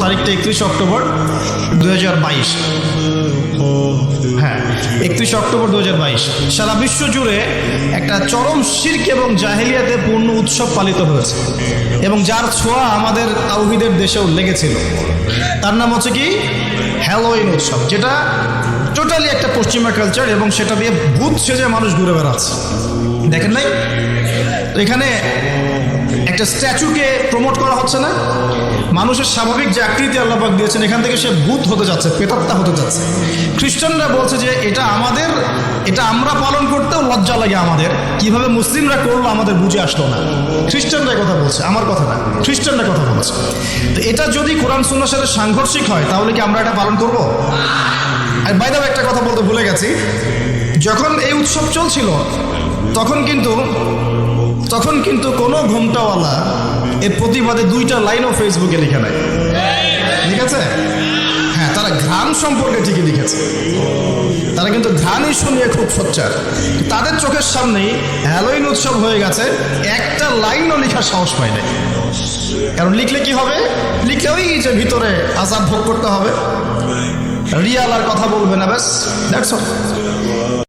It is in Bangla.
তারিখটা 31 অক্টোবর 2022। হ্যাঁ, 31 অক্টোবর 2022 সারা বিশ্ব জুড়ে একটা চরম শিরক এবং জাহেলিয়াতে পূর্ণ উৎসব পালিত হয়েছে, এবং যার ছোঁয়া আমাদের তাওহীদের দেশেও লেগেছিল। তার নাম হচ্ছে কি হ্যালোইন উৎসব, যেটা টোটালি একটা পশ্চিমা কালচার, এবং সেটা দিয়ে ভূত সেজে মানুষ ঘুরে বেড়াচ্ছে। দেখেন নাই এখানে একটা স্ট্যাচুকে প্রমোট করা হচ্ছে না? মানুষের স্বাভাবিক যে আকৃতি আল্লাহ পাক দিয়েছেন, এখান থেকে সে ভূত হতে যাচ্ছে, প্রেতাত্মা হতে যাচ্ছে। খ্রিস্টানরা বলছে যে এটা আমাদের, এটা আমরা পালন করতেও লজ্জা লাগে আমাদের, কিভাবে মুসলিমরা করলো আমাদের বুঝে আসলো না। খ্রিস্টানরা কথা বলছে, আমার কথা না, খ্রিস্টানরা কথা বলছে। তো এটা যদি কোরআন সুন্নাহর সাথে সাংঘর্ষিক হয়, তাহলে কি আমরা এটা পালন করব? আর বাই দ্য ওয়ে একটা কথা বলতে ভুলে গেছি, যখন এই উৎসব চলছিল তখন কিন্তু কোনো ঘোমটাওয়ালা এর প্রতিবাদে 2টা লাইনও ফেসবুকে লিখে নাই, ঠিক আছে? হ্যাঁ, তারা ঘ্রাণ সম্পর্কে ঠিকই লিখেছে, তারা কিন্তু ঘ্রাণ ইস্যু নিয়ে খুব সোচ্চার। তাদের চোখের সামনেই হ্যালোইন উৎসব হয়ে গেছে, একটা লাইনও লেখার সাহস পায় নাই। কারণ লিখলে কি হবে? লিখলে ওই যে ভিতরে আযাব ভোগ করতে হবে, রিয়াল আর কথা বলবে না, ব্যাস দ্যাটস অল।